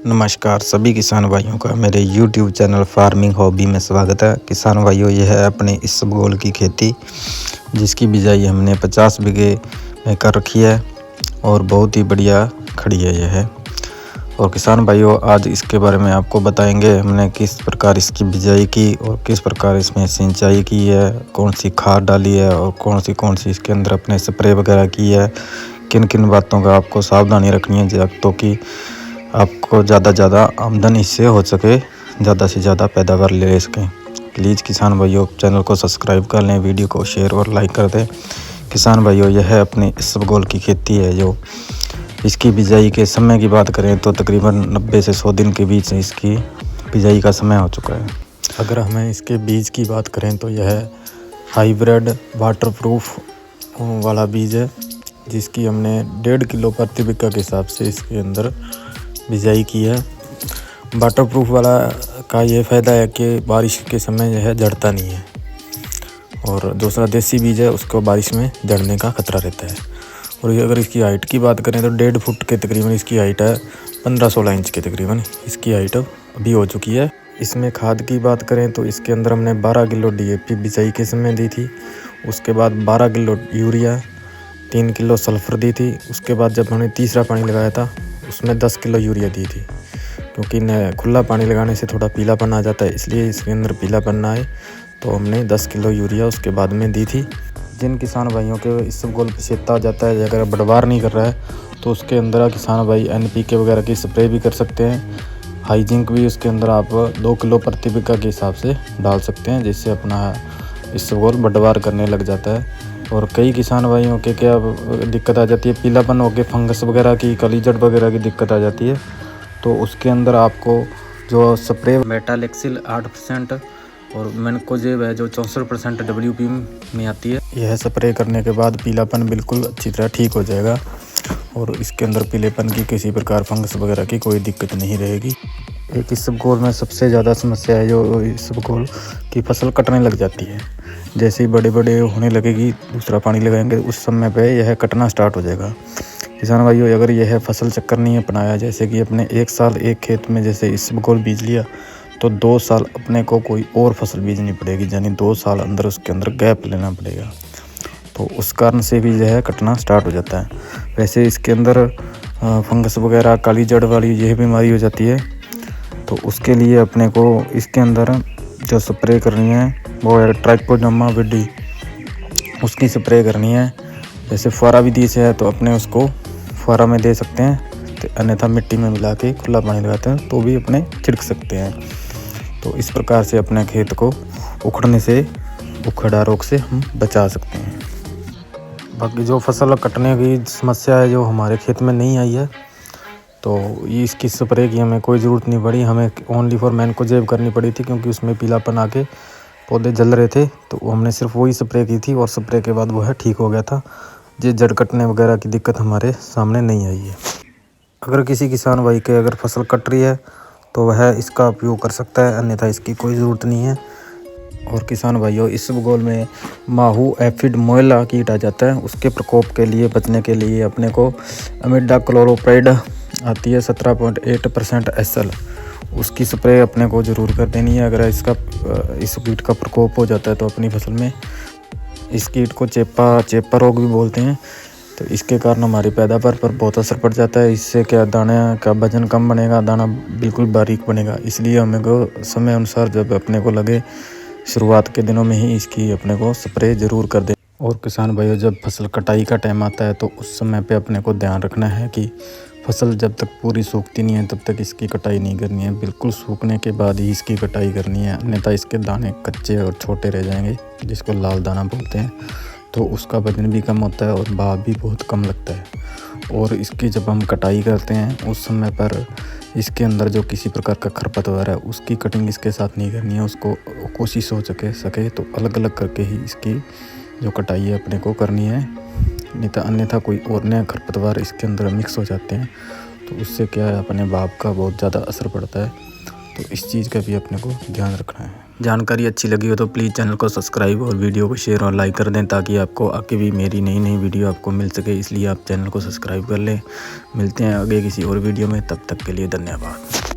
नमस्कार सभी किसान भाइयों का मेरे YouTube चैनल फार्मिंग हॉबी में स्वागत है। किसान भाइयों, यह है अपने इसबगोल की खेती जिसकी बिजाई हमने 50 बीघे में कर रखी है और बहुत ही बढ़िया खड़ी है यह। और किसान भाइयों, आज इसके बारे में आपको बताएंगे हमने किस प्रकार इसकी बिजाई की और किस प्रकार इसमें सिंचाई की है, कौन सी खाद डाली है और कौन सी इसके अंदर अपने स्प्रे वगैरह की है, किन किन बातों का आपको सावधानी रखनी है तो कि आपको ज़्यादा आमदनी इससे हो सके, ज़्यादा से ज़्यादा पैदावार ले सकें। प्लीज़ किसान भाइयों, चैनल को सब्सक्राइब कर लें, वीडियो को शेयर और लाइक कर दें। किसान भाइयों, यह है अपने इसबगोल की खेती है जो इसकी बिजाई के समय की बात करें तो तकरीबन 90 से 100 दिन के बीच इसकी बिजाई का समय हो चुका है। अगर हमें इसके बीज की बात करें तो यह हाइब्रिड वाटरप्रूफ वाला बीज है जिसकी हमने 1.5 किलो प्रति बीघा के हिसाब से इसके अंदर बिजाई की है। वाटरप्रूफ वाला का ये फ़ायदा है कि बारिश के समय यह जड़ता नहीं है, और दूसरा देसी बीज है उसको बारिश में जड़ने का खतरा रहता है। और अगर इसकी हाइट की बात करें तो 1.5 फुट के तकरीबन इसकी हाइट है, 15-16 इंच के तकरीबन इसकी हाइट अभी हो चुकी है। इसमें खाद की बात करें तो इसके अंदर हमने 12 किलो DAP बिजाई के समय दी थी, उसके बाद 12 किलो यूरिया, 3 किलो सल्फ़र दी थी। उसके बाद जब हमने तीसरा पानी लगाया था उसमें 10 किलो यूरिया दी थी, क्योंकि खुला पानी लगाने से थोड़ा पीलापन आ जाता है, इसलिए इसके अंदर पीलापन ना आए तो हमने 10 किलो यूरिया उसके बाद में दी थी। जिन किसान भाइयों के इसबगोल पे सेता आ जाता है, अगर बढ़वार नहीं कर रहा है तो उसके अंदर किसान भाई NPK वगैरह की स्प्रे भी कर सकते हैं। हाई जिंक भी उसके अंदर आप 2 किलो प्रति बीघा के हिसाब से डाल सकते हैं, जिससे अपना इसबगोल बढ़वार करने लग जाता है। और कई किसान भाइयों के क्या दिक्कत आ जाती है, पीलापन हो के फंगस वगैरह की, कलीजड़ वगैरह की दिक्कत आ जाती है, तो उसके अंदर आपको जो स्प्रे मेटालेक्सिल 8% और मैनकोजेब है जो 64% WP में आती है, यह स्प्रे करने के बाद पीलापन बिल्कुल अच्छी तरह ठीक हो जाएगा और इसके अंदर पीलेपन की किसी प्रकार फंगस वगैरह की कोई दिक्कत नहीं रहेगी। एक इसबगोल में सबसे ज़्यादा समस्या है जो इसबगोल की फसल कटने लग जाती है। जैसे ही बड़े होने लगेगी, दूसरा पानी लगाएंगे, उस समय पे यह कटना स्टार्ट हो जाएगा। किसान भाइयों, अगर यह फसल चक्कर नहीं अपनाया, जैसे कि अपने 1 साल एक खेत में जैसे इसबगोल बीज लिया तो 2 साल अपने को कोई और फसल बीजनी पड़ेगी, यानी 2 साल अंदर उसके अंदर गैप लेना पड़ेगा, तो उस कारण से भी यह कटना स्टार्ट हो जाता है। वैसे इसके अंदर फंगस वगैरह, काली जड़ वाली यह बीमारी हो जाती है, तो उसके लिए अपने को इसके अंदर जो स्प्रे करनी है वो है ट्राइकोडर्मा विडी, उसकी स्प्रे करनी है। जैसे फुहारा विधि से है तो अपने उसको फुहारा में दे सकते हैं, तो अन्यथा मिट्टी में मिला के खुला पानी लगाते हैं तो भी अपने छिड़क सकते हैं। तो इस प्रकार से अपने खेत को उखड़ा रोग से हम बचा सकते हैं। बाकी जो फसल कटने की समस्या है जो हमारे खेत में नहीं आई है, तो ये इसकी स्प्रे की हमें कोई ज़रूरत नहीं पड़ी, हमें ओनली फॉर मैनकोजेब करनी पड़ी थी, क्योंकि उसमें पीलापन आके पौधे जल रहे थे, तो हमने सिर्फ वही स्प्रे की थी और स्प्रे के बाद वो है ठीक हो गया था। ये जड़ कटने वगैरह की दिक्कत हमारे सामने नहीं आई है। अगर किसी किसान भाई के अगर फसल कट रही है तो वह इसका उपयोग कर सकता है, अन्यथा इसकी कोई ज़रूरत नहीं है। और किसान भाइयों, इसबगोल में माहू एफिड मोएला कीट आ जाता है, उसके प्रकोप के लिए बचने के लिए अपने को इमिडाक्लोप्रिड आती है 17.8% SL, उसकी स्प्रे अपने को ज़रूर कर देनी है। अगर इस कीट का प्रकोप हो जाता है तो अपनी फसल में, इस कीट को चेपा रोग भी बोलते हैं, तो इसके कारण हमारी पैदावार पर बहुत असर पड़ जाता है। इससे क्या दाने का वजन कम बनेगा, दाना बिल्कुल बारीक बनेगा, इसलिए हमें को समय अनुसार जब अपने को लगे शुरुआत के दिनों में ही इसकी अपने को स्प्रे ज़रूर कर दें। और किसान भाइयों, जब फसल कटाई का टाइम आता है तो उस समय पे अपने को ध्यान रखना है कि फसल जब तक पूरी सूखती नहीं है तब तक इसकी कटाई नहीं करनी है, बिल्कुल सूखने के बाद ही इसकी कटाई करनी है, अन्यथा इसके दाने कच्चे और छोटे रह जाएंगे, जिसको लाल दाना बोलते हैं, तो उसका वजन भी कम होता है और भाव भी बहुत कम लगता है। और इसकी जब हम कटाई करते हैं उस समय पर इसके अंदर जो किसी प्रकार का खरपतवार है उसकी कटिंग इसके साथ नहीं करनी है, उसको कोशिश हो सके तो अलग अलग करके ही इसकी जो कटाई है अपने को करनी है, नहीं तो अन्यथा कोई और नया खरपतवार इसके अंदर मिक्स हो जाते हैं, तो उससे क्या है अपने भाव का बहुत ज़्यादा असर पड़ता है। तो इस चीज़ का भी अपने को ध्यान रखना है। जानकारी अच्छी लगी हो तो प्लीज़ चैनल को सब्सक्राइब और वीडियो को शेयर और लाइक कर दें, ताकि आपको आगे भी मेरी नई नई वीडियो आपको मिल सके। इसलिए आप चैनल को सब्सक्राइब कर लें। मिलते हैं आगे किसी और वीडियो में, तब तक के लिए धन्यवाद।